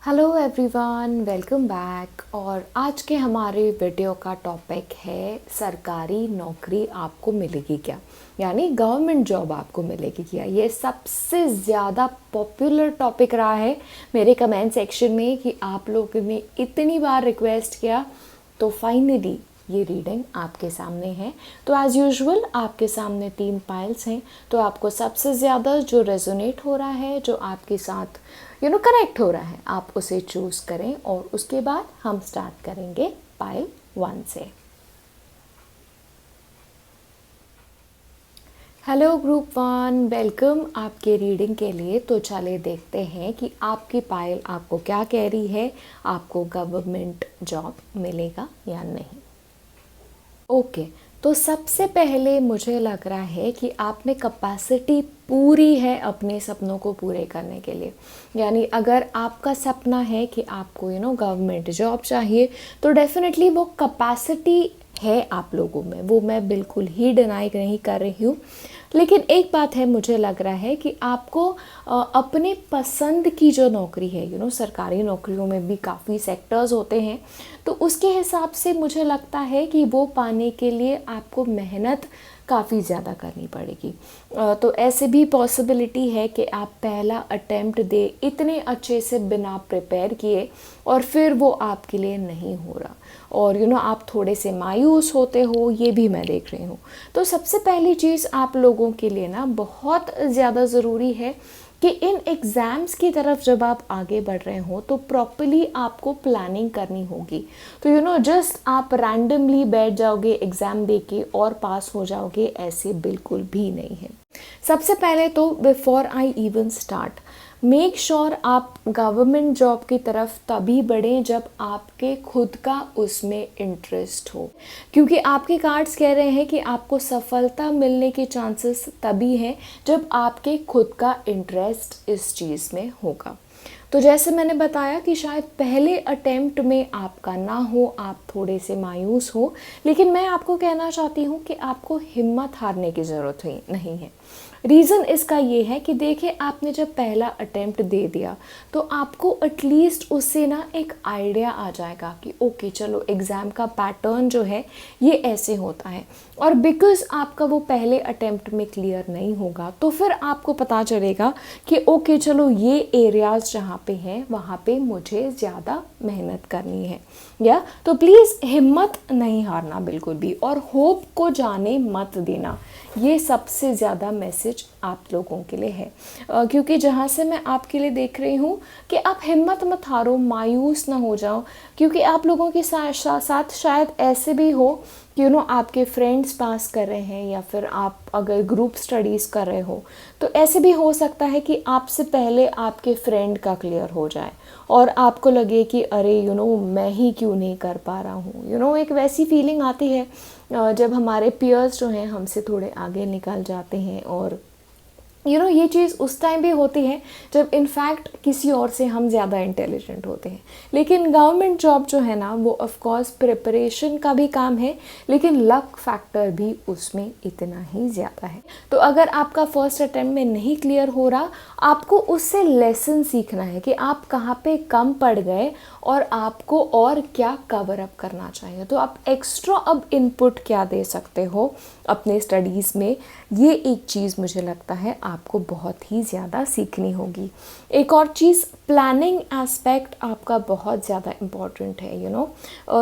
Hello everyone, welcome back. और आज के हमारे वीडियो का टॉपिक है सरकारी नौकरी आपको मिलेगी क्या, यानी गवर्नमेंट जॉब आपको मिलेगी क्या। ये सबसे ज़्यादा पॉपुलर टॉपिक रहा है मेरे कमेंट सेक्शन में कि आप लोगों ने इतनी बार रिक्वेस्ट किया, तो फाइनली ये रीडिंग आपके सामने है। तो एज़ यूजुअल आपके सामने 3 पाइल्स हैं, तो आपको सबसे ज़्यादा जो रेजोनेट हो रहा है, जो आपके साथ कनेक्ट हो रहा है, आप उसे चूज़ करें और उसके बाद हम स्टार्ट करेंगे पाइल 1 से। हेलो ग्रुप 1, वेलकम आपके रीडिंग के लिए। तो चले देखते हैं कि आपकी पाइल आपको क्या कह रही है, आपको गवर्नमेंट जॉब मिलेगा या नहीं। ओके, तो सबसे पहले मुझे लग रहा है कि आप में कैपेसिटी पूरी है अपने सपनों को पूरे करने के लिए। यानी अगर आपका सपना है कि आपको गवर्नमेंट जॉब चाहिए, तो डेफिनेटली वो कैपेसिटी है आप लोगों में, वो मैं बिल्कुल ही डिनाई नहीं कर रही हूँ। लेकिन एक बात है, मुझे लग रहा है कि आपको अपने पसंद की जो नौकरी है, सरकारी नौकरियों में भी काफ़ी सेक्टर्स होते हैं, तो उसके हिसाब से मुझे लगता है कि वो पाने के लिए आपको मेहनत काफ़ी ज़्यादा करनी पड़ेगी। तो ऐसे भी पॉसिबिलिटी है कि आप पहला अटेम्प्ट दे इतने अच्छे से बिना प्रिपेयर किए और फिर वो आपके लिए नहीं हो रहा, और आप थोड़े से मायूस होते हो, ये भी मैं देख रही हूँ। तो सबसे पहली चीज़ आप लोगों के लिए ना बहुत ज़्यादा ज़रूरी है कि इन एग्ज़ाम्स की तरफ जब आप आगे बढ़ रहे हो तो प्रॉपर्ली आपको प्लानिंग करनी होगी। तो जस्ट आप रैंडमली बैठ जाओगे एग्ज़ाम दे के और पास हो जाओगे, ऐसे बिल्कुल भी नहीं है। सबसे पहले तो before I even start, make sure आप गवर्नमेंट जॉब की तरफ तभी बढ़ें जब आपके खुद का उसमें इंटरेस्ट हो, क्योंकि आपके कार्ड्स कह रहे हैं कि आपको सफलता मिलने के चांसेस तभी हैं जब आपके खुद का इंटरेस्ट इस चीज़ में होगा। तो जैसे मैंने बताया कि शायद पहले अटेम्प्ट में आपका ना हो, आप थोड़े से मायूस हो, लेकिन मैं आपको कहना चाहती हूँ कि आपको हिम्मत हारने की ज़रूरत नहीं है। रीज़न इसका ये है कि देखिए, आपने जब पहला अटेम्प्ट दे दिया तो आपको एटलीस्ट उससे ना एक आइडिया आ जाएगा कि ओके चलो, एग्ज़ाम का पैटर्न जो है ये ऐसे होता है। और बिकॉज़ आपका वो पहले अटेम्प्ट में क्लियर नहीं होगा, तो फिर आपको पता चलेगा कि ओके चलो, ये एरियाज़ जहाँ पे हैं वहाँ पे मुझे ज़्यादा मेहनत करनी है। तो प्लीज़ हिम्मत नहीं हारना बिल्कुल भी, और होप को जाने मत देना। ये सबसे ज़्यादा मैसेज आप लोगों के लिए है, क्योंकि जहाँ से मैं आपके लिए देख रही हूँ कि आप हिम्मत मत हारो, मायूस ना हो जाओ, क्योंकि आप लोगों के साथ शायद ऐसे भी हो कि आपके फ्रेंड्स पास कर रहे हैं, या फिर आप अगर ग्रुप स्टडीज़ कर रहे हो तो ऐसे भी हो सकता है कि आपसे पहले आपके फ्रेंड का क्लियर हो जाए और आपको लगे कि अरे मैं ही क्यों नहीं कर पा रहा हूँ। एक वैसी फीलिंग आती है जब हमारे पीयर्स जो हैं हमसे थोड़े आगे निकल जाते हैं, और ये चीज़ उस टाइम भी होती है जब इनफैक्ट किसी और से हम ज़्यादा इंटेलिजेंट होते हैं। लेकिन गवर्नमेंट जॉब जो है ना, वो ऑफ कोर्स प्रिपरेशन का भी काम है, लेकिन लक फैक्टर भी उसमें इतना ही ज़्यादा है। तो अगर आपका फर्स्ट अटेम्प्ट में नहीं क्लियर हो रहा, आपको उससे लेसन सीखना है कि आप कहाँ पे कम पड़ गए और आपको और क्या कवर अप करना चाहिए। तो आप एक्स्ट्रा अब इनपुट क्या दे सकते हो अपने स्टडीज़ में, ये एक चीज़ मुझे लगता है आपको बहुत ही ज़्यादा सीखनी होगी। एक और चीज़, प्लानिंग एस्पेक्ट आपका बहुत ज़्यादा इम्पॉर्टेंट है।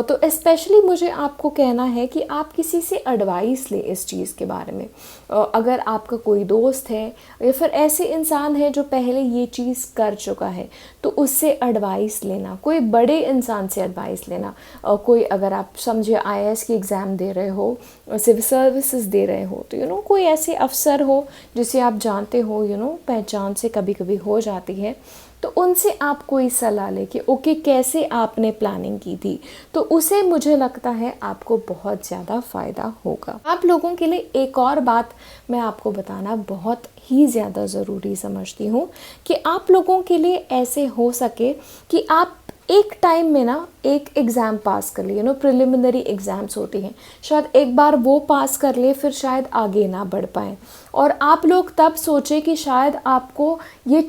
तो स्पेशली मुझे आपको कहना है कि आप किसी से एडवाइस लें इस चीज़ के बारे में। अगर आपका कोई दोस्त है या फिर ऐसे इंसान है जो पहले ये चीज़ कर चुका है, तो उससे एडवाइस लेना, कोई बड़े इंसान से एडवाइस लेना। कोई, अगर आप समझिए आईएएस की एग्ज़ाम दे रहे हो, सिविल सर्विसेज दे रहे हो, तो कोई ऐसे अफसर हो जिसे आप जानते हो, पहचान से कभी कभी हो जाती है, तो उनसे आप कोई सलाह लें कि ओके कैसे आपने प्लानिंग की थी, तो उसे मुझे लगता है आपको बहुत ज़्यादा फ़ायदा होगा। आप लोगों के लिए एक और बात मैं आपको बताना बहुत ही ज़्यादा ज़रूरी समझती हूँ कि आप लोगों के लिए ऐसे हो सके कि आप एक टाइम में ना एक एग्ज़ाम पास कर लिए, प्रिलिमिनरी एग्ज़ाम्स होती हैं, शायद एक बार वो पास कर ले फिर शायद आगे ना बढ़ पाएँ, और आप लोग तब सोचें कि शायद आपको ये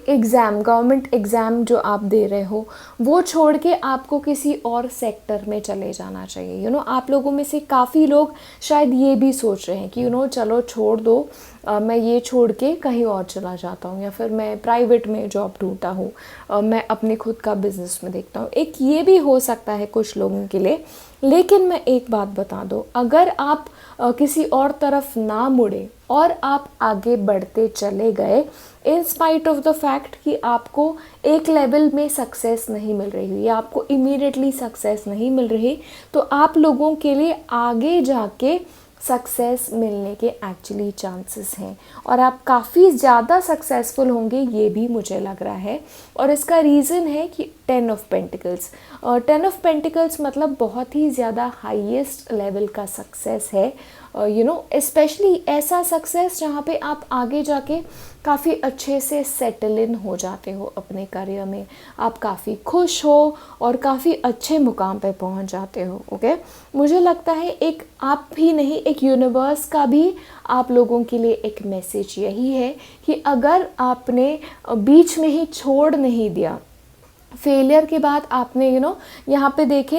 एग्ज़ाम, गवर्नमेंट एग्ज़ाम जो आप दे रहे हो वो छोड़ के आपको किसी और सेक्टर में चले जाना चाहिए। आप लोगों में से काफ़ी लोग शायद ये भी सोच रहे हैं कि चलो छोड़ दो, मैं ये छोड़ के कहीं और चला जाता हूँ, या फिर मैं प्राइवेट में जॉब ढूंढता हूँ, मैं अपने खुद का बिज़नेस में देखता हूँ। एक ये भी हो सकता है कुछ लोगों के लिए। लेकिन मैं एक बात बता दूँ, अगर आप किसी और तरफ ना मुड़े और आप आगे बढ़ते चले गए, in spite of the fact कि आपको एक लेवल में सक्सेस नहीं मिल रही या आपको इमीडिएटली सक्सेस नहीं मिल रही, तो आप लोगों के लिए आगे जाके सक्सेस मिलने के एक्चुअली चांसेस हैं, और आप काफ़ी ज़्यादा सक्सेसफुल होंगे, ये भी मुझे लग रहा है। और इसका रीज़न है कि 10 ऑफ पेंटिकल्स, 10 ऑफ पेंटिकल्स मतलब बहुत ही ज़्यादा हाईएस्ट लेवल का सक्सेस है, स्पेशली ऐसा सक्सेस जहाँ पे आप आगे जाके काफ़ी अच्छे से सेटल इन हो जाते हो अपने करियर में, आप काफ़ी खुश हो और काफ़ी अच्छे मुकाम पे पहुँच जाते हो। ओके, मुझे लगता है एक आप ही नहीं, एक यूनिवर्स का भी आप लोगों के लिए एक मैसेज यही है कि अगर आपने बीच में ही छोड़ नहीं दिया, फेलियर के बाद आपने यहाँ पे देखे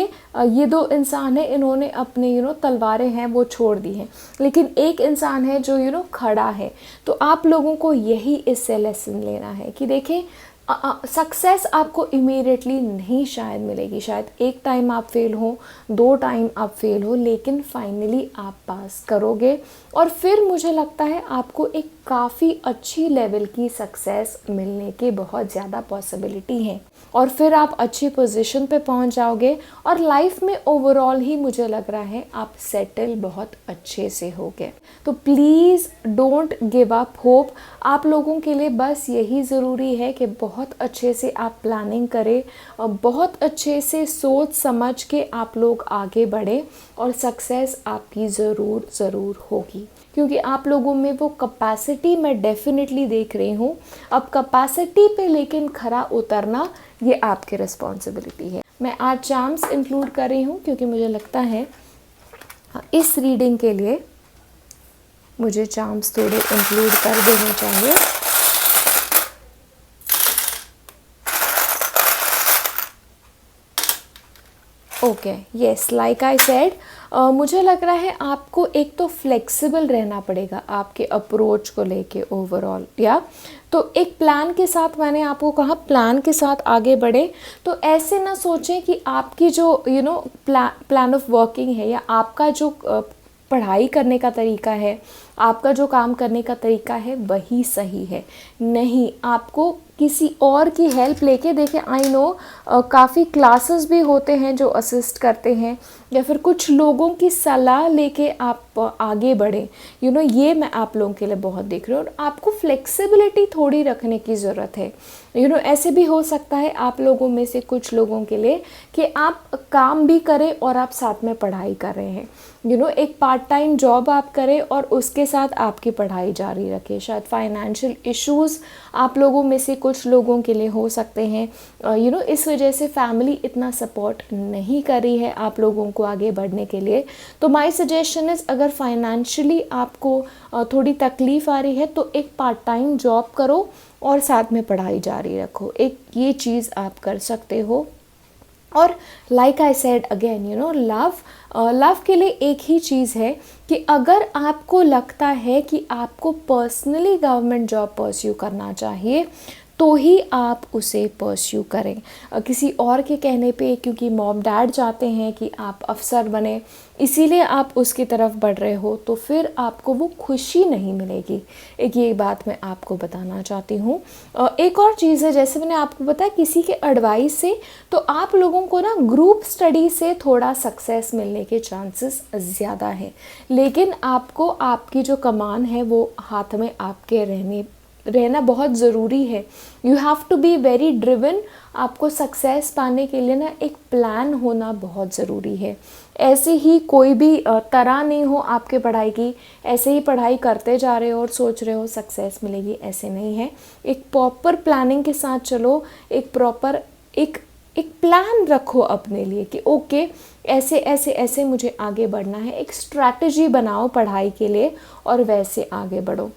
ये दो इंसान हैं, इन्होंने अपने तलवारें हैं वो छोड़ दी हैं, लेकिन एक इंसान है जो खड़ा है। तो आप लोगों को यही इससे लेसन लेना है कि देखें, सक्सेस आपको इमीडिएटली नहीं शायद मिलेगी, शायद एक टाइम आप फेल हो, 2 टाइम आप फेल हो, लेकिन फाइनली आप पास करोगे, और फिर मुझे लगता है आपको एक काफ़ी अच्छी लेवल की सक्सेस मिलने के बहुत ज़्यादा पॉसिबिलिटी हैं, और फिर आप अच्छी पोजीशन पे पहुंच जाओगे, और लाइफ में ओवरऑल ही मुझे लग रहा है आप सेटल बहुत अच्छे से होगे। तो please don't give up hope. आप लोगों के लिए बस यही ज़रूरी है कि बहुत अच्छे से आप प्लानिंग करें, और बहुत अच्छे से सोच समझ के आप लोग आगे बढ़ें, और सक्सेस आपकी ज़रूर होगी, क्योंकि आप लोगों में वो कैपेसिटी मैं डेफिनेटली देख रही हूँ। अब कैपेसिटी पे लेकिन खरा उतरना ये आपकी रिस्पॉन्सिबिलिटी है। मैं आज चार्म्स इंक्लूड कर रही हूँ क्योंकि मुझे लगता है इस रीडिंग के लिए मुझे चार्म्स थोड़े इंक्लूड कर देने चाहिए। Okay, yes, like I said, मुझे लग रहा है आपको एक तो फ्लेक्सिबल रहना पड़ेगा आपके अप्रोच को लेके ओवरऑल, या तो एक प्लान के साथ, मैंने आपको कहा प्लान के साथ आगे बढ़े। तो ऐसे ना सोचें कि आपकी जो प्लान ऑफ वर्किंग है, या आपका जो पढ़ाई करने का तरीका है, आपका जो काम करने का तरीका है वही सही है। नहीं, आपको किसी और की हेल्प लेके, देखिए आई नो काफ़ी क्लासेस भी होते हैं जो असिस्ट करते हैं, या फिर कुछ लोगों की सलाह लेके आप आगे बढ़ें, ये मैं आप लोगों के लिए बहुत देख रही हूँ। और आपको फ्लेक्सिबिलिटी थोड़ी रखने की ज़रूरत है। ऐसे भी हो सकता है आप लोगों में से कुछ लोगों के लिए कि आप काम भी करें और आप साथ में पढ़ाई कर रहे हैं, एक पार्ट टाइम जॉब आप करें और उसके साथ आपकी पढ़ाई जारी रखें। शायद फाइनेंशियल इश्यूज़ आप लोगों में से कुछ लोगों के लिए हो सकते हैं, इस वजह से फैमिली इतना सपोर्ट नहीं कर रही है आप लोगों को आगे बढ़ने के लिए। तो माय सजेशन इज़, अगर फाइनेंशियली आपको थोड़ी तकलीफ़ आ रही है तो एक पार्ट टाइम जॉब करो और साथ में पढ़ाई जारी रखो, एक ये चीज़ आप कर सकते हो। और like I said again, love के लिए एक ही चीज़ है कि अगर आपको लगता है कि आपको पर्सनली गवर्नमेंट जॉब परस्यू करना चाहिए तो ही आप उसे परस्यू करें। किसी और के कहने पे, क्योंकि मॉम डैड चाहते हैं कि आप अफसर बने, इसीलिए आप उसकी तरफ बढ़ रहे हो, तो फिर आपको वो खुशी नहीं मिलेगी। एक ये बात मैं आपको बताना चाहती हूँ। एक और चीज़ है, जैसे मैंने आपको बताया किसी के एडवाइस से, तो आप लोगों को ना ग्रुप स्टडी से थोड़ा सक्सेस मिलने के चांसेस ज़्यादा हैं, लेकिन आपको आपकी जो कमान है वो हाथ में आपके रहना बहुत ज़रूरी है। You have to be very driven. आपको सक्सेस पाने के लिए ना एक प्लान होना बहुत ज़रूरी है। ऐसे ही कोई भी तरह नहीं हो आपके पढ़ाई की, ऐसे ही पढ़ाई करते जा रहे हो और सोच रहे हो सक्सेस मिलेगी, ऐसे नहीं है। एक प्रॉपर प्लानिंग के साथ चलो, एक प्रॉपर एक एक प्लान रखो अपने लिए कि ओके ऐसे ऐसे ऐसे मुझे आगे बढ़ना है, एक स्ट्रैटेजी बनाओ पढ़ाई के लिए और वैसे आगे बढ़ो।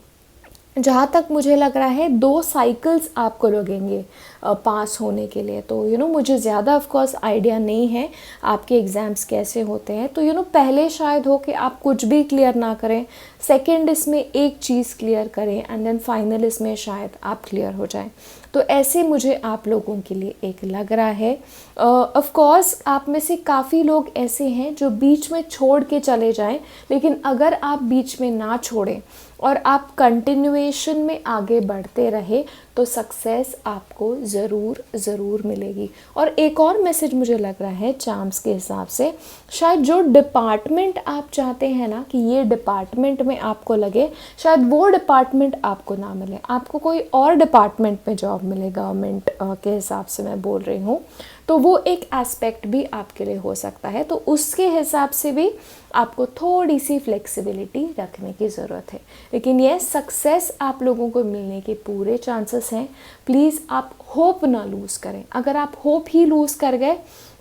जहाँ तक मुझे लग रहा है 2 साइकिल्स आपको लगेंगे पास होने के लिए। तो मुझे ज़्यादा ऑफ कोर्स आइडिया नहीं है आपके एग्ज़ाम्स कैसे होते हैं। तो पहले शायद हो कि आप कुछ भी क्लियर ना करें, सेकंड इसमें एक चीज़ क्लियर करें एंड देन फाइनल इसमें शायद आप क्लियर हो जाएं। तो ऐसे मुझे आप लोगों के लिए एक लग रहा है। ऑफ कोर्स आप में से काफ़ी लोग ऐसे हैं जो बीच में छोड़ के चले जाएं, लेकिन अगर आप बीच में ना छोड़ें और आप कंटिन्यूएशन में आगे बढ़ते रहे तो सक्सेस आपको ज़रूर मिलेगी। और एक और मैसेज मुझे लग रहा है चार्म्स के हिसाब से, शायद जो डिपार्टमेंट आप चाहते हैं ना कि ये डिपार्टमेंट में आपको लगे, शायद वो डिपार्टमेंट आपको ना मिले, आपको कोई और डिपार्टमेंट में जॉब मिले, गवर्नमेंट के हिसाब से मैं बोल रही हूँ। तो वो एक एस्पेक्ट भी आपके लिए हो सकता है, तो उसके हिसाब से भी आपको थोड़ी सी फ्लेक्सिबिलिटी रखने की ज़रूरत है। लेकिन ये सक्सेस आप लोगों को मिलने के पूरे चांसेस हैं। प्लीज़ आप होप ना लूज़ करें। अगर आप होप ही लूज़ कर गए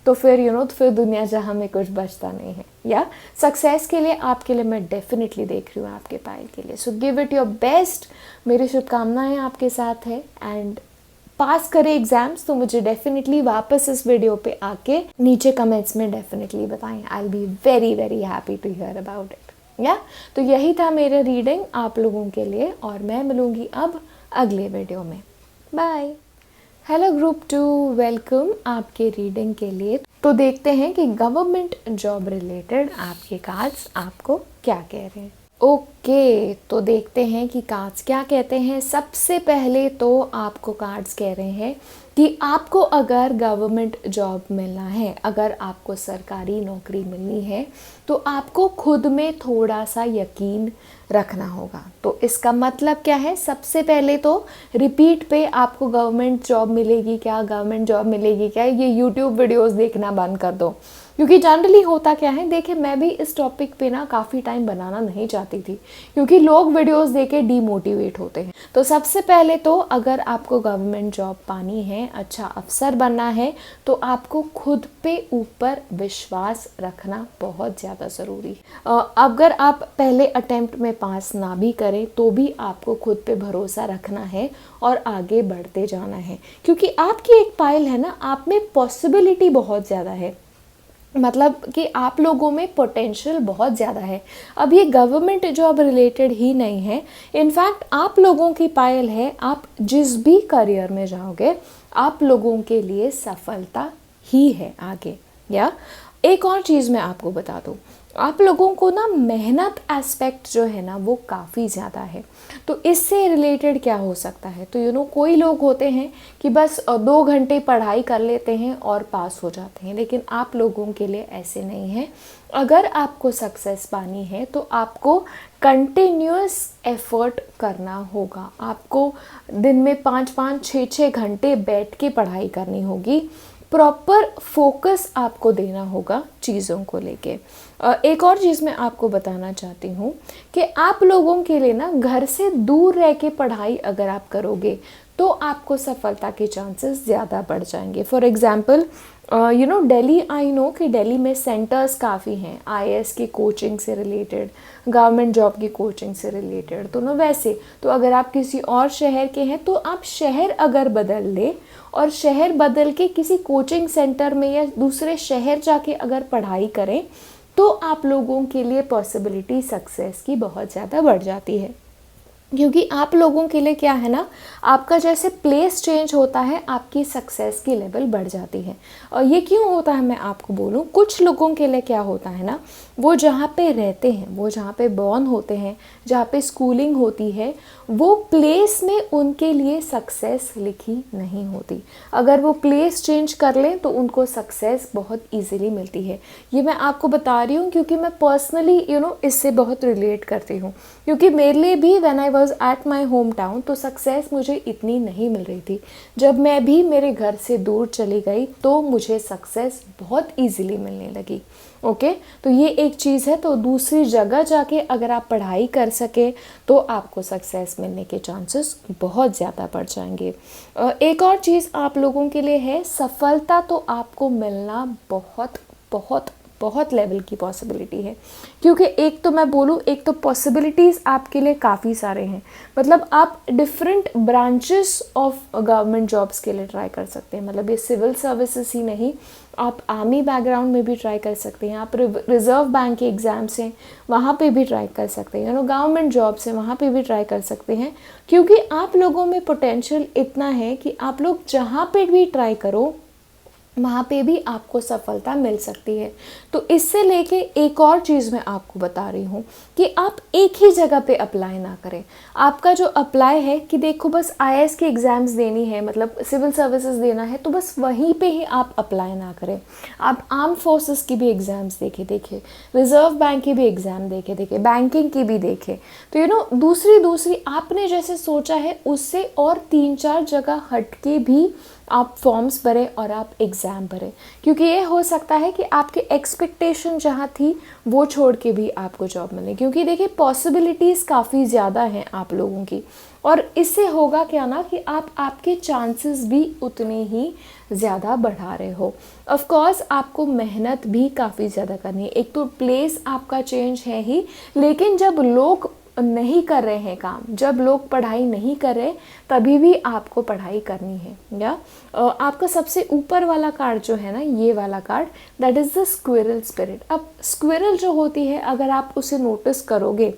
तो फिर तो फिर दुनिया जहाँ में कुछ बचता नहीं है। या सक्सेस के लिए आपके लिए मैं डेफिनेटली देख रही हूँ आपके पायल के लिए। So give it your best. मेरी शुभकामनाएं आपके साथ है एंड पास करें एग्जाम्स। तो मुझे डेफिनेटली वापस इस वीडियो पे आके नीचे कमेंट्स में डेफिनेटली बताएं। I will be very very happy to hear about it. तो यही था मेरा रीडिंग आप लोगों के लिए और मैं मिलूंगी अब अगले वीडियो में। बाय। हेलो ग्रुप 2, वेलकम आपके रीडिंग के लिए। तो देखते हैं कि गवर्नमेंट जॉब रिलेटेड आपके कार्ड्स आपको क्या कह रहे हैं। ओके, तो देखते हैं कि कार्ड्स क्या कहते हैं। सबसे पहले तो आपको कार्ड्स कह रहे हैं कि आपको अगर गवर्नमेंट जॉब मिलना है, अगर आपको सरकारी नौकरी मिलनी है तो आपको खुद में थोड़ा सा यकीन रखना होगा। तो इसका मतलब क्या है, सबसे पहले तो रिपीट पे आपको गवर्नमेंट जॉब मिलेगी क्या, गवर्नमेंट जॉब मिलेगी क्या, ये यूट्यूब वीडियोस देखना बंद कर दो। क्योंकि जनरली होता क्या है, देखिए मैं भी इस टॉपिक पे ना काफ़ी टाइम बनाना नहीं चाहती थी क्योंकि लोग वीडियोस देके डीमोटिवेट होते हैं। तो सबसे पहले तो अगर आपको गवर्नमेंट जॉब पानी है, अच्छा अफसर बनना है, तो आपको खुद पे ऊपर विश्वास रखना बहुत ज़्यादा ज़रूरी है। अगर आप पहले अटेम्प्ट में पास ना भी करें तो भी आपको खुद पे भरोसा रखना है और आगे बढ़ते जाना है। क्योंकि आपकी एक पायल है ना, आप में पॉसिबिलिटी बहुत ज़्यादा है, मतलब कि आप लोगों में पोटेंशियल बहुत ज़्यादा है। अब ये गवर्नमेंट जॉब रिलेटेड ही नहीं है, इनफैक्ट आप लोगों की पायल है, आप जिस भी करियर में जाओगे आप लोगों के लिए सफलता ही है आगे। या एक और चीज़ मैं आपको बता दूँ, आप लोगों को ना मेहनत एस्पेक्ट जो है ना वो काफ़ी ज़्यादा है। तो इससे रिलेटेड क्या हो सकता है, तो कोई लोग होते हैं कि बस 2 घंटे पढ़ाई कर लेते हैं और पास हो जाते हैं, लेकिन आप लोगों के लिए ऐसे नहीं है। अगर आपको सक्सेस पानी है तो आपको कंटिन्यूअस एफर्ट करना होगा। आपको दिन में 5-5, 6-6 घंटे बैठ के पढ़ाई करनी होगी, प्रॉपर फोकस आपको देना होगा चीज़ों को लेके। एक और चीज़ मैं आपको बताना चाहती हूँ कि आप लोगों के लिए ना घर से दूर रह के पढ़ाई अगर आप करोगे तो आपको सफलता के चांसेस ज़्यादा बढ़ जाएंगे। For example Delhi, I know कि दिल्ली में सेंटर्स काफ़ी हैं आईएएस की कोचिंग से रिलेटेड, गवर्नमेंट जॉब की कोचिंग से रिलेटेड। तो वैसे तो अगर आप किसी और शहर के हैं तो आप शहर अगर बदल ले और शहर बदल के किसी कोचिंग सेंटर में या दूसरे शहर जाके अगर पढ़ाई करें तो आप लोगों के लिए पॉसिबिलिटी सक्सेस की बहुत ज़्यादा बढ़ जाती है। क्योंकि आप लोगों के लिए क्या है ना, आपका जैसे प्लेस चेंज होता है आपकी सक्सेस की लेवल बढ़ जाती है। और ये क्यों होता है मैं आपको बोलूँ, कुछ लोगों के लिए क्या होता है ना, वो जहाँ पे रहते हैं, वो जहाँ पे बॉर्न होते हैं, जहाँ पे स्कूलिंग होती है, वो प्लेस में उनके लिए सक्सेस लिखी नहीं होती। अगर वो प्लेस चेंज कर लें तो उनको सक्सेस बहुत ईजीली मिलती है। ये मैं आपको बता रही हूँ क्योंकि मैं पर्सनली इससे बहुत रिलेट करती हूँ। क्योंकि मेरे लिए भी when I was at my home town तो सक्सेस मुझे इतनी नहीं मिल रही थी। जब मैं भी मेरे घर से दूर चली गई तो मुझे सक्सेस बहुत ईजीली मिलने लगी। ओके तो ये एक चीज़ है। तो दूसरी जगह जाके अगर आप पढ़ाई कर सके तो आपको सक्सेस मिलने के चांसेस बहुत ज़्यादा बढ़ जाएंगे। एक और चीज़ आप लोगों के लिए है, सफलता तो आपको मिलना बहुत बहुत बहुत लेवल की पॉसिबिलिटी है। क्योंकि एक तो मैं बोलूँ, एक तो पॉसिबिलिटीज़ आपके लिए काफ़ी सारे हैं। मतलब आप different branches of government jobs के लिए ट्राई कर सकते हैं। मतलब ये सिविल सर्विसेज ही नहीं, आप आर्मी बैकग्राउंड में भी ट्राई कर सकते हैं, आप रिजर्व बैंक के एग्ज़ाम्स हैं वहाँ पे भी ट्राई कर सकते हैं, गवर्नमेंट जॉब्स हैं वहाँ पे भी ट्राई कर सकते हैं। क्योंकि आप लोगों में पोटेंशियल इतना है कि आप लोग जहाँ पे भी ट्राई करो वहाँ पे भी आपको सफलता मिल सकती है। तो इससे लेके एक और चीज़ मैं आपको बता रही हूँ कि आप एक ही जगह पे अप्लाई ना करें। आपका जो अप्लाई है कि देखो बस आईएएस की एग्ज़ाम्स देनी है, मतलब सिविल सर्विसेज देना है, तो बस वहीं पे ही आप अप्लाई ना करें। आप आर्म फोर्सेस की भी एग्ज़ाम्स देखे, रिजर्व बैंक की भी एग्ज़ाम देखे, बैंकिंग की भी देखे। तो दूसरी आपने जैसे सोचा है उससे और 3-4 जगह हट के भी आप फॉर्म्स भरें और आप एग्ज़ाम भरें। क्योंकि ये हो सकता है कि आपकी एक्सपेक्टेशन जहाँ थी वो छोड़ के भी आपको जॉब मिले। क्योंकि देखिए पॉसिबिलिटीज़ काफ़ी ज़्यादा हैं आप लोगों की, और इससे होगा क्या ना कि आप आपके चांसेस भी उतने ही ज़्यादा बढ़ा रहे हो। ऑफ कोर्स आपको मेहनत भी काफ़ी ज़्यादा करनी है। एक तो प्लेस आपका चेंज है ही, लेकिन जब लोग नहीं कर रहे हैं काम, जब लोग पढ़ाई नहीं कर रहे, तभी भी आपको पढ़ाई करनी है। या आपका सबसे ऊपर वाला कार्ड जो है ना, ये वाला card, that is the squirrel spirit. अब स्क्विरल जो होती है, अगर आप उसे नोटिस करोगे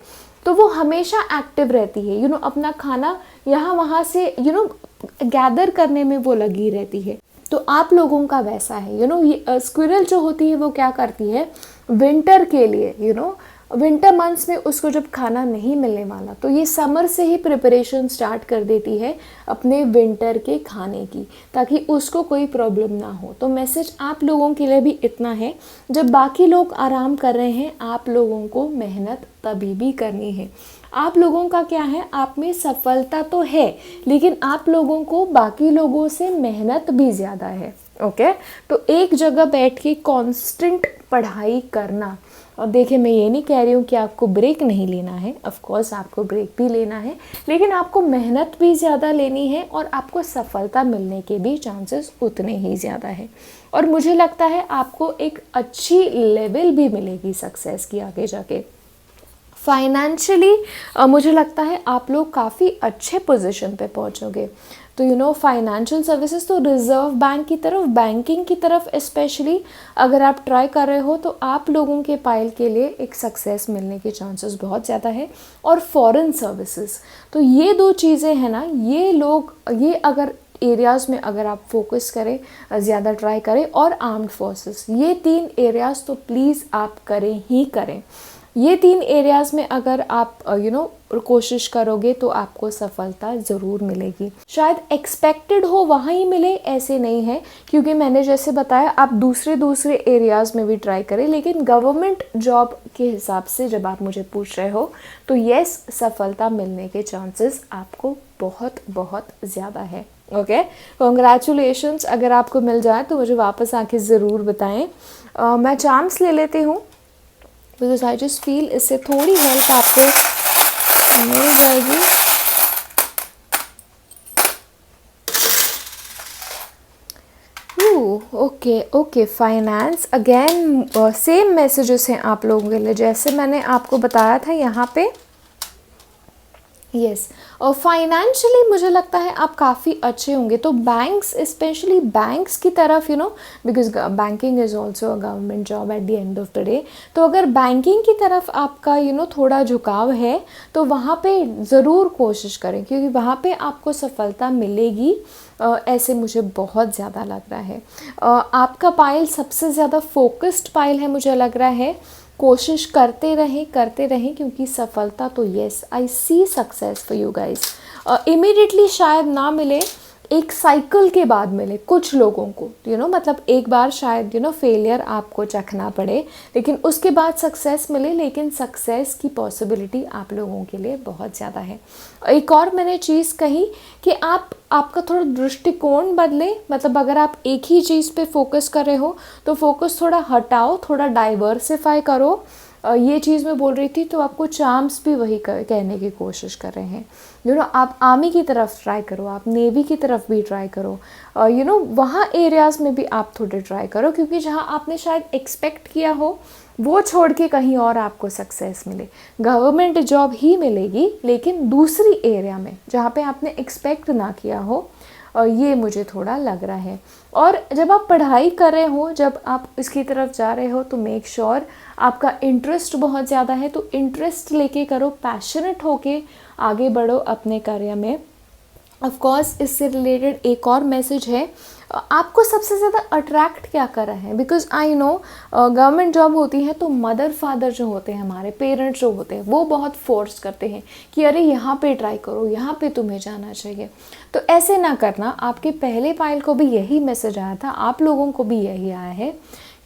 तो वो हमेशा एक्टिव रहती है। अपना खाना यहाँ वहाँ से गैदर करने में वो लगी रहती है। तो आप लोगों का वैसा है। ये स्क्विरल जो होती है वो क्या करती है, विंटर के लिए विंटर मंथ्स में उसको जब खाना नहीं मिलने वाला तो ये समर से ही प्रिपरेशन स्टार्ट कर देती है अपने विंटर के खाने की, ताकि उसको कोई प्रॉब्लम ना हो। तो मैसेज आप लोगों के लिए भी इतना है, जब बाकी लोग आराम कर रहे हैं आप लोगों को मेहनत तभी भी करनी है। आप लोगों का क्या है, आप में सफलता तो है लेकिन आप लोगों को बाकी लोगों से मेहनत भी ज़्यादा है। ओके तो एक जगह बैठ के कांस्टेंट पढ़ाई करना। और देखिए मैं ये नहीं कह रही हूँ कि आपको ब्रेक नहीं लेना है, ऑफ कोर्स आपको ब्रेक भी लेना है, लेकिन आपको मेहनत भी ज़्यादा लेनी है और आपको सफलता मिलने के भी चांसेस उतने ही ज़्यादा है। और मुझे लगता है आपको एक अच्छी लेवल भी मिलेगी सक्सेस की आगे जाके। फाइनेंशियली मुझे लगता है आप लोग काफ़ी अच्छे पोजीशन पे पहुंचोगे। तो फाइनेंशियल सर्विसेज तो रिजर्व बैंक की तरफ, बैंकिंग की तरफ स्पेशली अगर आप ट्राई कर रहे हो तो आप लोगों के पाइल के लिए एक सक्सेस मिलने के चांसेस बहुत ज़्यादा है। और फॉरेन सर्विसेज, तो ये 2 चीज़ें हैं ना, ये अगर एरियाज़ में अगर आप फोकस करें, ज़्यादा ट्राई करें, और आर्म्ड फोर्सेस, ये 3 एरियाज़ तो प्लीज़ आप करें ही करें। ये 3 एरियाज़ में अगर आप कोशिश करोगे तो आपको सफलता ज़रूर मिलेगी। शायद एक्सपेक्टेड हो वहाँ ही मिले ऐसे नहीं है, क्योंकि मैंने जैसे बताया आप दूसरे एरियाज़ में भी ट्राई करें, लेकिन गवर्नमेंट जॉब के हिसाब से जब आप मुझे पूछ रहे हो तो यस, सफलता मिलने के चांसेस आपको बहुत बहुत ज़्यादा है। Okay congratulations. अगर आपको मिल जाए तो मुझे वापस आके ज़रूर बताएं। मैं चांस ले लेती हूँ बिकॉज आई जस्ट फील इससे थोड़ी हेल्प आपको मिल जाएगी। Okay finance again same messages हैं आप लोगों के लिए जैसे मैंने आपको बताया था यहाँ पे। यस और फाइनेंशियली मुझे लगता है आप काफ़ी अच्छे होंगे। तो बैंक्स, स्पेशली बैंक्स की तरफ because banking is also a government job at the end of the day. तो अगर बैंकिंग की तरफ आपका थोड़ा झुकाव है तो वहाँ पे ज़रूर कोशिश करें, क्योंकि वहाँ पे आपको सफलता मिलेगी। ऐसे मुझे बहुत ज़्यादा लग रहा है। आपका पाइल सबसे ज़्यादा फोकस्ड पाइल है मुझे लग रहा है। कोशिश करते रहें क्योंकि सफलता तो yes, I see success for you guys. Immediately शायद ना मिले, एक साइकिल के बाद मिले कुछ लोगों को, मतलब एक बार शायद फेलियर आपको चखना पड़े, लेकिन उसके बाद सक्सेस मिले, लेकिन सक्सेस की पॉसिबिलिटी आप लोगों के लिए बहुत ज़्यादा है। एक और मैंने चीज़ कही कि आपका थोड़ा दृष्टिकोण बदले, मतलब अगर आप एक ही चीज़ पे फोकस कर रहे हो तो फोकस थोड़ा हटाओ, थोड़ा डाइवर्सिफाई करो। ये चीज़ मैं बोल रही थी, तो आपको चार्म्स भी वही कहने की कोशिश कर रहे हैं। आप आर्मी की तरफ ट्राई करो, आप नेवी की तरफ भी ट्राई करो, वहाँ एरियाज़ में भी आप थोड़े ट्राई करो, क्योंकि जहाँ आपने शायद एक्सपेक्ट किया हो वो छोड़ के कहीं और आपको सक्सेस मिले। गवर्नमेंट जॉब ही मिलेगी, लेकिन दूसरी एरिया में जहाँ पे आपने एक्सपेक्ट ना किया हो, ये मुझे थोड़ा लग रहा है। और जब आप पढ़ाई कर रहे हो, जब आप इसकी तरफ जा रहे हो, तो मेक श्योर आपका इंटरेस्ट बहुत ज़्यादा है, तो इंटरेस्ट लेके करो, पैशनेट होके आगे बढ़ो अपने कार्य में। ऑफ कोर्स इससे रिलेटेड एक और मैसेज है, आपको सबसे ज़्यादा अट्रैक्ट क्या कर रहा है, because I know government job होती है तो मदर फादर जो होते हैं, हमारे पेरेंट्स जो होते हैं, वो बहुत फोर्स करते हैं कि अरे यहाँ पे ट्राई करो, यहाँ पे तुम्हें जाना चाहिए। तो ऐसे ना करना। आपके पहले पायल को भी यही मैसेज आया था, आप लोगों को भी यही आया है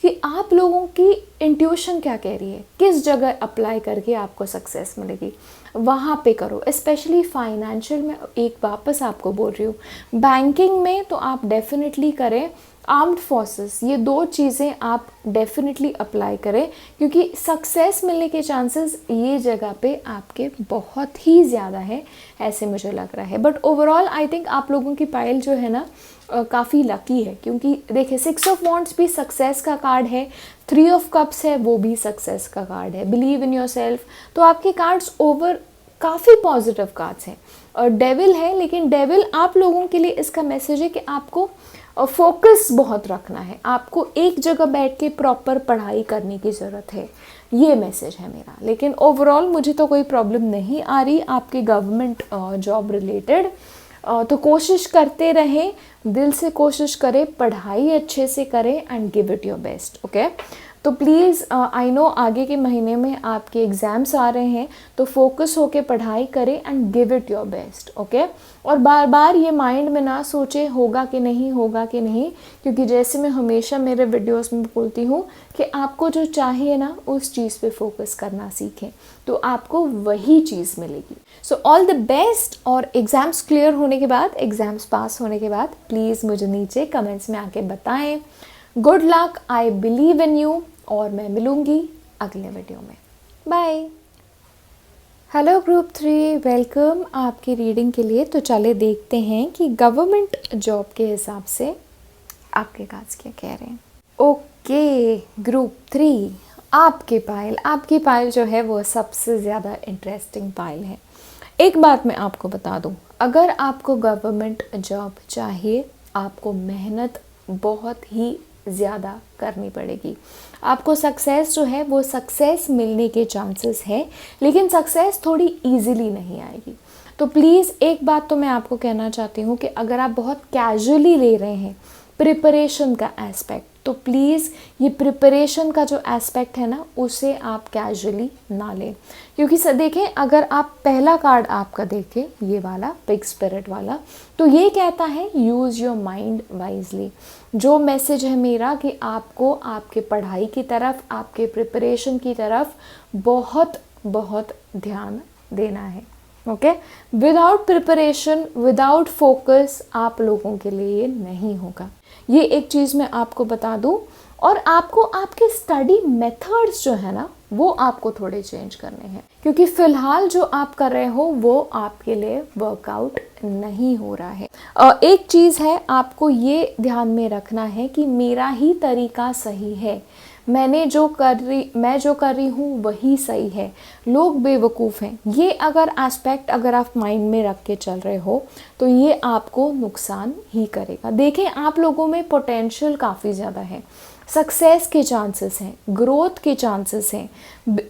कि आप लोगों की इंट्यूशन क्या कह रही है, किस जगह अप्लाई करके आपको सक्सेस मिलेगी, वहाँ पे करो। स्पेशली फाइनेंशियल में एक वापस आपको बोल रही हूँ, बैंकिंग में तो आप डेफिनेटली करें, आर्म्ड फोर्सेस, ये दो चीज़ें आप डेफिनेटली अप्लाई करें, क्योंकि सक्सेस मिलने के चांसेस ये जगह पे आपके बहुत ही ज़्यादा है, ऐसे मुझे लग रहा है। बट ओवरऑल आई थिंक आप लोगों की पायल जो है ना काफ़ी लकी है, क्योंकि देखिए 6 ऑफ वॉन्ड्स भी सक्सेस का कार्ड है, 3 ऑफ कप्स है वो भी सक्सेस का कार्ड है, बिलीव इन योर सेल्फ। तो आपके कार्ड्स ओवर काफ़ी पॉजिटिव कार्ड्स हैं। और डेविल है, लेकिन डेविल आप लोगों के लिए इसका मैसेज है कि आपको फोकस बहुत रखना है, आपको एक जगह बैठ के प्रॉपर पढ़ाई करने की ज़रूरत है, ये मैसेज है मेरा। लेकिन ओवरऑल मुझे तो कोई प्रॉब्लम नहीं आ रही आपके गवर्नमेंट जॉब रिलेटेड। तो कोशिश करते रहें, दिल से कोशिश करें, पढ़ाई अच्छे से करें and give it your best. Okay, तो प्लीज़ आई नो आगे के महीने में आपके एग्ज़ाम्स आ रहे हैं, तो फोकस होके पढ़ाई करें and give it your best. Okay, और बार बार ये माइंड में ना सोचे होगा कि नहीं, होगा कि नहीं, क्योंकि जैसे मैं हमेशा मेरे वीडियोस में बोलती हूँ कि आपको जो चाहिए ना उस चीज़ पे फोकस करना सीखें, तो आपको वही चीज़ मिलेगी। सो ऑल द बेस्ट। और एग्ज़ाम्स क्लियर होने के बाद, एग्ज़ाम्स पास होने के बाद प्लीज़ मुझे नीचे कमेंट्स में आके बताएं। Good luck, I believe in you, और मैं मिलूँगी अगले वीडियो में। बाय। हेलो ग्रुप 3, वेलकम आपकी रीडिंग के लिए। तो चले देखते हैं कि गवर्नमेंट जॉब के हिसाब से आपके कार्ड्स क्या कह रहे हैं। ओके ग्रुप 3, आपकी पायल जो है वो सबसे ज़्यादा इंटरेस्टिंग पायल है। एक बात मैं आपको बता दूं, अगर आपको गवर्नमेंट जॉब चाहिए, आपको मेहनत बहुत ही ज़्यादा करनी पड़ेगी। आपको सक्सेस जो है वो सक्सेस मिलने के चांसेस है, लेकिन सक्सेस थोड़ी इजीली नहीं आएगी। तो प्लीज़ एक बात तो मैं आपको कहना चाहती हूँ कि अगर आप बहुत कैजुअली ले रहे हैं प्रिपरेशन का एस्पेक्ट, तो प्लीज़ ये प्रिपरेशन का जो एस्पेक्ट है ना, उसे आप कैजुअली ना लें। क्योंकि देखें, अगर आप पहला कार्ड आपका देखें, ये वाला पिग स्पिरिट वाला, तो ये कहता है यूज़ योर माइंड वाइजली। जो मैसेज है मेरा कि आपको आपके पढ़ाई की तरफ, आपके प्रिपरेशन की तरफ बहुत बहुत ध्यान देना है। Okay, without preparation, without focus आप लोगों के लिए ये नहीं होगा। ये एक चीज़ मैं आपको बता दूं। और आपको आपके स्टडी मेथड्स जो है ना, वो आपको थोड़े चेंज करने हैं, क्योंकि फ़िलहाल जो आप कर रहे हो वो आपके लिए वर्कआउट नहीं हो रहा है। एक चीज़ है, आपको ये ध्यान में रखना है कि मेरा ही तरीका सही है, मैं जो कर रही हूँ वही सही है, लोग बेवकूफ़ हैं। ये अगर एस्पेक्ट अगर आप माइंड में रख के चल रहे हो तो ये आपको नुकसान ही करेगा। देखें, आप लोगों में पोटेंशियल काफ़ी ज़्यादा है, सक्सेस के चांसेस हैं, ग्रोथ के चांसेस हैं,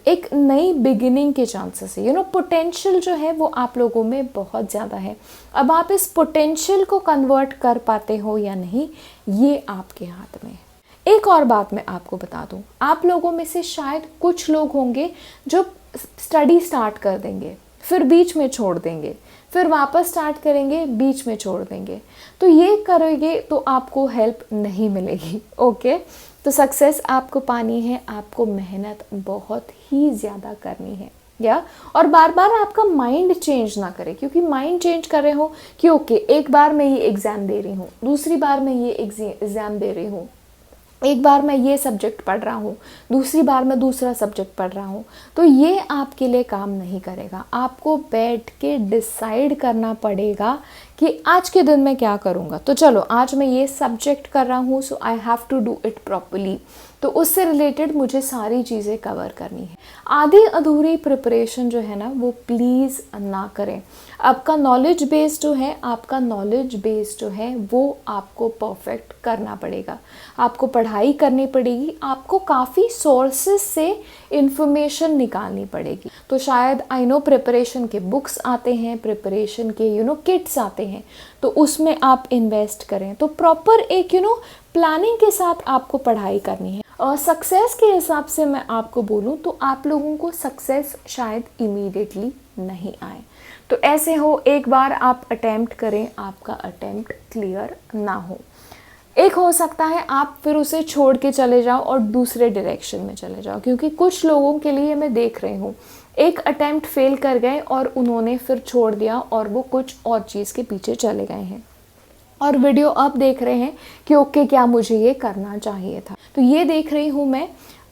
एक नई बिगिनिंग के चांसेस है। पोटेंशियल जो है वो आप लोगों में बहुत ज़्यादा है। अब आप इस पोटेंशियल को कन्वर्ट कर पाते हो या नहीं, ये आपके हाथ में है। एक और बात मैं आपको बता दूं, आप लोगों में से शायद कुछ लोग होंगे जो स्टडी स्टार्ट कर देंगे, फिर बीच में छोड़ देंगे, फिर वापस स्टार्ट करेंगे, बीच में छोड़ देंगे। तो ये करोगे तो आपको हेल्प नहीं मिलेगी। ओके, तो सक्सेस आपको पानी है, आपको मेहनत बहुत ही ज़्यादा करनी है या और बार बार आपका माइंड चेंज ना करे, क्योंकि माइंड चेंज कर रहे हो कि ओके एक बार मैं ये एग्ज़ाम दे रही हूँ, दूसरी बार मैं ये एग्ज़ाम दे रही हूँ, एक बार मैं ये सब्जेक्ट पढ़ रहा हूँ, दूसरी बार मैं दूसरा सब्जेक्ट पढ़ रहा हूँ, तो ये आपके लिए काम नहीं करेगा। आपको बैठ के डिसाइड करना पड़ेगा कि आज के दिन मैं क्या करूँगा। तो चलो आज मैं ये सब्जेक्ट कर रहा हूँ, so I have to do it properly. तो उससे रिलेटेड मुझे सारी चीज़ें कवर करनी है। आधी अधूरी प्रिपरेशन जो है ना वो प्लीज़ ना करें। आपका नॉलेज बेस जो है, आपका नॉलेज बेस जो है वो आपको परफेक्ट करना पड़ेगा। आपको पढ़ाई करनी पड़ेगी, आपको काफ़ी सोर्सेस से इंफॉर्मेशन निकालनी पड़ेगी। तो शायद आई नो प्रिपरेशन के बुक्स आते हैं, प्रिपरेशन के किट्स आते हैं, तो उसमें आप इन्वेस्ट करें। तो प्रॉपर एक प्लानिंग के साथ आपको पढ़ाई करनी है। और सक्सेस के हिसाब से मैं आपको बोलूँ तो आप लोगों को सक्सेस शायद इमीडिएटली नहीं आए। तो ऐसे हो एक बार आप अटेम्प्ट करें, आपका अटेम्प्ट क्लियर ना हो। एक हो सकता है आप फिर उसे छोड़ के चले जाओ और दूसरे डायरेक्शन में चले जाओ, क्योंकि कुछ लोगों के लिए मैं देख रही हूँ एक अटेम्प्ट फेल कर गए और उन्होंने फिर छोड़ दिया और वो कुछ और चीज़ के पीछे चले गए हैं और वीडियो अब देख रहे हैं कि ओके क्या मुझे ये करना चाहिए था। तो ये देख रही हूँ मैं।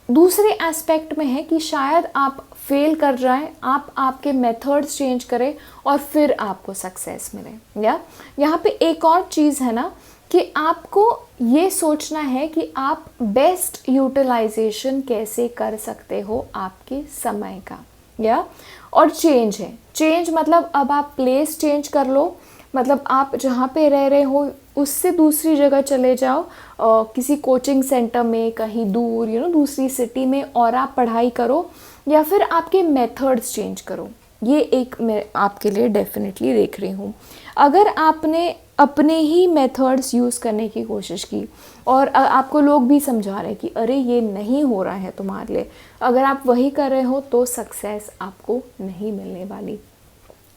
दूसरे एस्पेक्ट में है कि शायद आप फेल कर जाएं, आप आपके मेथड्स चेंज करें और फिर आपको सक्सेस मिले। या यहाँ पे एक और चीज़ है ना कि आपको ये सोचना है कि आप बेस्ट यूटिलाइजेशन कैसे कर सकते हो आपके समय का। या और चेंज है, चेंज मतलब अब आप प्लेस चेंज कर लो, मतलब आप जहाँ पे रह रहे हो उससे दूसरी जगह चले जाओ, किसी कोचिंग सेंटर में कहीं दूर दूसरी सिटी में, और आप पढ़ाई करो या फिर आपके मेथड्स चेंज करो। ये एक मैं आपके लिए डेफिनेटली देख रही हूँ। अगर आपने अपने ही मेथड्स यूज़ करने की कोशिश की और आपको लोग भी समझा रहे हैं कि अरे ये नहीं हो रहा है तुम्हारे लिए, अगर आप वही कर रहे हो तो सक्सेस आपको नहीं मिलने वाली।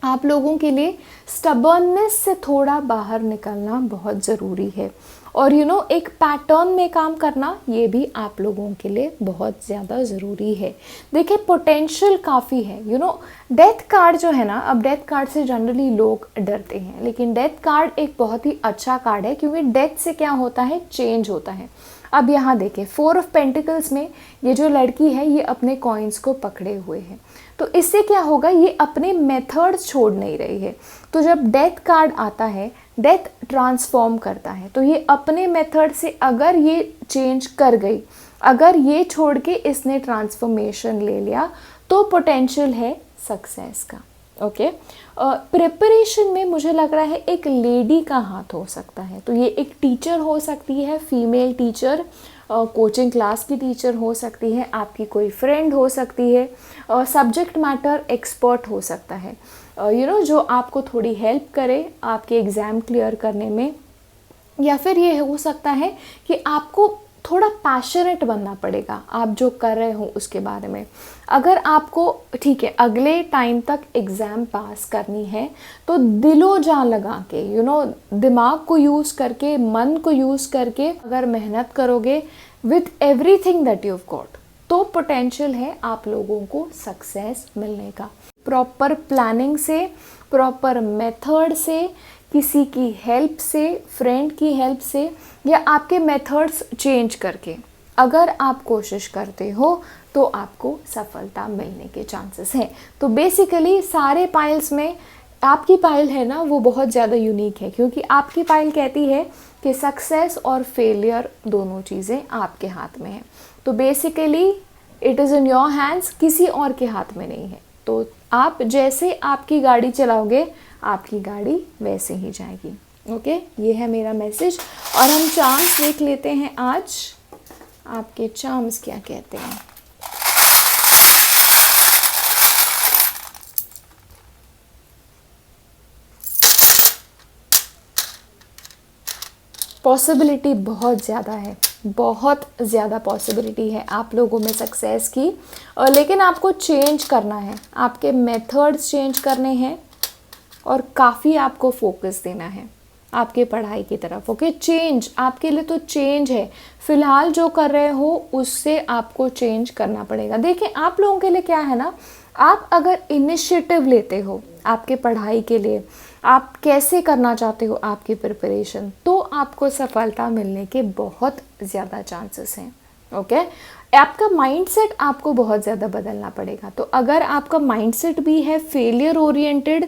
आप लोगों के लिए स्टबर्ननेस से थोड़ा बाहर निकलना बहुत ज़रूरी है और एक पैटर्न में काम करना ये भी आप लोगों के लिए बहुत ज़्यादा ज़रूरी है। देखिए पोटेंशियल काफ़ी है। डेथ कार्ड जो है ना, अब डेथ कार्ड से जनरली लोग डरते हैं, लेकिन डेथ कार्ड एक बहुत ही अच्छा कार्ड है, क्योंकि डेथ से क्या होता है, चेंज होता है। अब यहाँ देखें 4 ऑफ पेंटिकल्स में ये जो लड़की है ये अपने कॉइन्स को पकड़े हुए है, तो इससे क्या होगा, ये अपने मेथड्स छोड़ नहीं रही है। तो जब डेथ कार्ड आता है, डेथ ट्रांसफॉर्म करता है, तो ये अपने मेथड से अगर ये चेंज कर गई, अगर ये छोड़ के इसने ट्रांसफॉर्मेशन ले लिया, तो पोटेंशियल है सक्सेस का। ओके, प्रिपरेशन में मुझे लग रहा है एक लेडी का हाथ हो सकता है, तो ये एक टीचर हो सकती है, फीमेल टीचर, कोचिंग क्लास की टीचर हो सकती है, आपकी कोई फ्रेंड हो सकती है, सब्जेक्ट मैटर एक्सपर्ट हो सकता है, जो आपको थोड़ी हेल्प करे आपके एग्ज़ाम क्लियर करने में। या फिर ये हो सकता है कि आपको थोड़ा पैशनेट बनना पड़ेगा आप जो कर रहे हो उसके बारे में। अगर आपको ठीक है अगले टाइम तक एग्ज़ाम पास करनी है, तो दिलो जान लगा के दिमाग को यूज़ करके, मन को यूज़ करके अगर मेहनत करोगे with everything that you have got, तो पोटेंशियल है आप लोगों को सक्सेस मिलने का। प्रॉपर प्लानिंग से, प्रॉपर मेथड से, किसी की हेल्प से, फ्रेंड की हेल्प से, या आपके मेथड्स चेंज करके अगर आप कोशिश करते हो तो आपको सफलता मिलने के चांसेस हैं। तो बेसिकली सारे पाइल्स में आपकी पाइल है ना वो बहुत ज़्यादा यूनिक है, क्योंकि आपकी पाइल कहती है कि सक्सेस और फेलियर दोनों चीज़ें आपके हाथ में है। तो basically it is in your hands, किसी और के हाथ में नहीं है। तो आप जैसे आपकी गाड़ी चलाओगे आपकी गाड़ी वैसे ही जाएगी। ओके, ये है मेरा मैसेज। और हम चार्म्स देख लेते हैं आज, आपके चार्म्स क्या कहते हैं। पॉसिबिलिटी बहुत ज़्यादा है, बहुत ज़्यादा पॉसिबिलिटी है आप लोगों में सक्सेस की, लेकिन आपको चेंज करना है, आपके मेथड्स चेंज करने हैं और काफ़ी आपको फोकस देना है आपके पढ़ाई की तरफ। ओके, चेंज आपके लिए तो चेंज है, फिलहाल जो कर रहे हो उससे आपको चेंज करना पड़ेगा। देखिए आप लोगों के लिए क्या है ना, आप अगर इनिशिएटिव लेते हो आपके पढ़ाई के लिए, आप कैसे करना चाहते हो आपकी प्रिपरेशन, तो आपको सफलता मिलने के बहुत ज़्यादा चांसेस हैं। ओके, आपका माइंडसेट आपको बहुत ज़्यादा बदलना पड़ेगा। तो अगर आपका माइंडसेट भी है फेलियर ओरिएंटेड,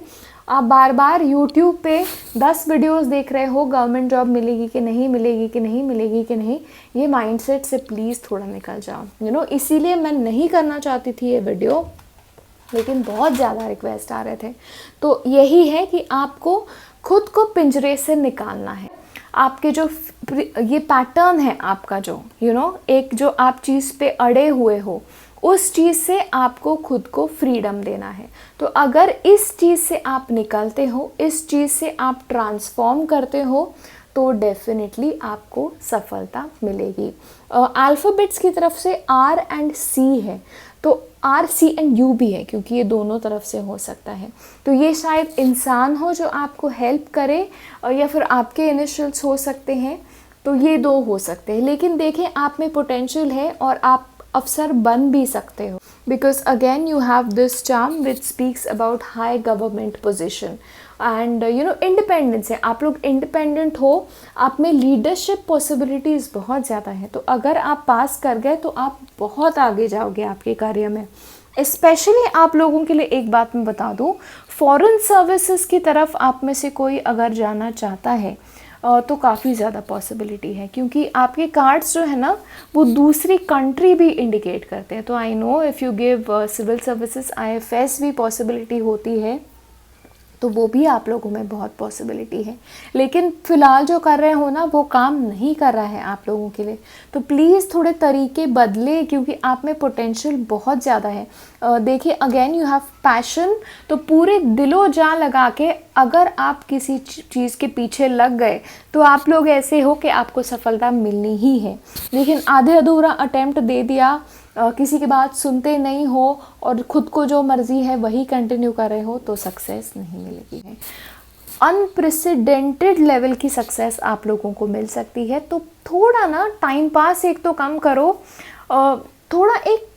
आप बार बार यूट्यूब पे 10 वीडियोस देख रहे हो गवर्नमेंट जॉब मिलेगी कि नहीं मिलेगी कि नहीं मिलेगी कि नहीं, ये माइंडसेट से प्लीज़ थोड़ा निकल जाओ। इसीलिए मैं नहीं करना चाहती थी ये वीडियो, लेकिन बहुत ज़्यादा रिक्वेस्ट आ रहे थे। तो यही है कि आपको खुद को पिंजरे से निकालना है। आपके जो ये पैटर्न है आपका, जो एक जो आप चीज़ पे अड़े हुए हो, उस चीज़ से आपको खुद को फ्रीडम देना है। तो अगर इस चीज़ से आप निकलते हो, इस चीज़ से आप ट्रांसफॉर्म करते हो, तो डेफिनेटली आपको सफलता मिलेगी। अल्फ़ाबेट्स की तरफ से R एंड C है, तो R C एंड U भी है, क्योंकि ये दोनों तरफ से हो सकता है। तो ये शायद इंसान हो जो आपको हेल्प करे, या फिर आपके इनिशियल्स हो सकते हैं, तो ये दो हो सकते हैं। लेकिन देखें, आप में पोटेंशियल है और आप अफसर बन भी सकते हो, because again you have this charm which speaks about high government position and independence है। आप लोग इंडिपेंडेंट हो, आप में लीडरशिप पॉसिबिलिटीज़ बहुत ज़्यादा है। तो अगर आप पास कर गए तो आप बहुत आगे जाओगे आपके कार्य में। स्पेशली आप लोगों के लिए एक बात मैं बता दूं, फॉरेन सर्विसेज की तरफ आप में से कोई अगर जाना चाहता है तो काफ़ी ज़्यादा पॉसिबिलिटी है, क्योंकि आपके कार्ड्स जो है ना वो दूसरी कंट्री भी इंडिकेट करते हैं। तो I know if you give civil services IFS भी पॉसिबिलिटी होती है, तो वो भी आप लोगों में बहुत पॉसिबिलिटी है। लेकिन फ़िलहाल जो कर रहे हो ना वो काम नहीं कर रहा है आप लोगों के लिए। तो प्लीज़ थोड़े तरीके बदले, क्योंकि आप में पोटेंशियल बहुत ज़्यादा है। देखिए अगेन यू हैव पैशन, तो पूरे दिलो जान लगा के अगर आप किसी चीज़ के पीछे लग गए तो आप लोग ऐसे हो कि आपको सफलता मिलनी ही है। लेकिन आधे अधूरा अटेम्प्ट दे दिया, किसी की बात सुनते नहीं हो और खुद को जो मर्जी है वही कंटिन्यू कर रहे हो, तो सक्सेस नहीं मिलेगी है। अनप्रेसिडेंटेड लेवल की सक्सेस आप लोगों को मिल सकती है। तो थोड़ा ना टाइम पास एक तो कम करो, थोड़ा एक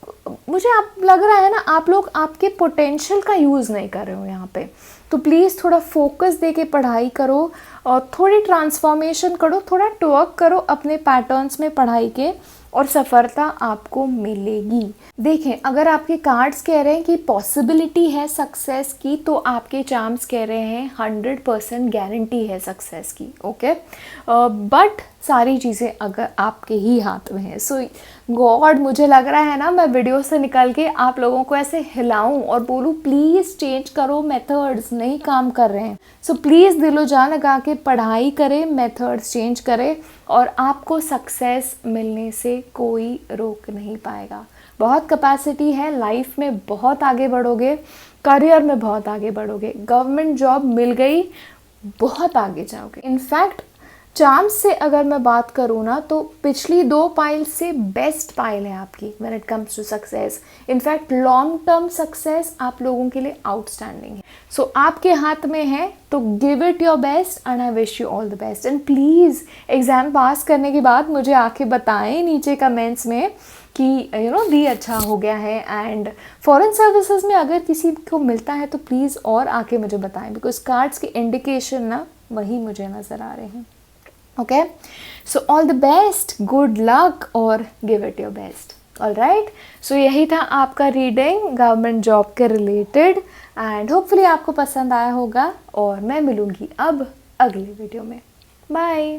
मुझे आप लग रहा है ना आप लोग आपके पोटेंशियल का यूज़ नहीं कर रहे हो यहाँ पे। तो प्लीज़ थोड़ा फोकस दे के पढ़ाई करो और थोड़ी ट्रांसफॉर्मेशन करो, थोड़ा टवर्क करो अपने पैटर्न्स में पढ़ाई के, और सफलता आपको मिलेगी। देखें अगर आपके कार्ड्स कह रहे हैं कि पॉसिबिलिटी है सक्सेस की, तो आपके चार्म्स कह रहे हैं 100% गारंटी है सक्सेस की। ओके, बट सारी चीज़ें अगर आपके ही हाथ में है। सो गॉड, मुझे लग रहा है ना मैं वीडियो से निकल के आप लोगों को ऐसे हिलाऊं और बोलूं प्लीज़ चेंज करो, मेथड्स नहीं काम कर रहे हैं। सो प्लीज़ दिलो जान लगा के पढ़ाई करें, मेथड्स चेंज करें, और आपको सक्सेस मिलने से कोई रोक नहीं पाएगा। बहुत कैपेसिटी है, लाइफ में बहुत आगे बढ़ोगे, करियर में बहुत आगे बढ़ोगे, गवर्नमेंट जॉब मिल गई बहुत आगे जाओगे। इनफैक्ट चार्म्स से अगर मैं बात करूँ ना, तो पिछली 2 पाइल से बेस्ट पाइल है आपकी when it comes to success. In fact long term success आप लोगों के लिए आउटस्टैंडिंग है। सो आपके हाथ में है, तो give it your best and I wish you all the best. And please exam pass करने के बाद मुझे आके बताएं नीचे कमेंट्स में कि दी अच्छा हो गया है। एंड फॉरेन सर्विसेज में अगर किसी को मिलता है तो प्लीज़ और आके मुझे बताएं, बिकॉज कार्ड्स की इंडिकेशन ना वही मुझे नज़र आ रहे हैं। Okay, so all the best, good luck और give it your best. All right, so यही था आपका रीडिंग गवर्नमेंट जॉब के रिलेटेड, एंड होपफुली आपको पसंद आया होगा, और मैं मिलूँगी अब अगले वीडियो में। बाय।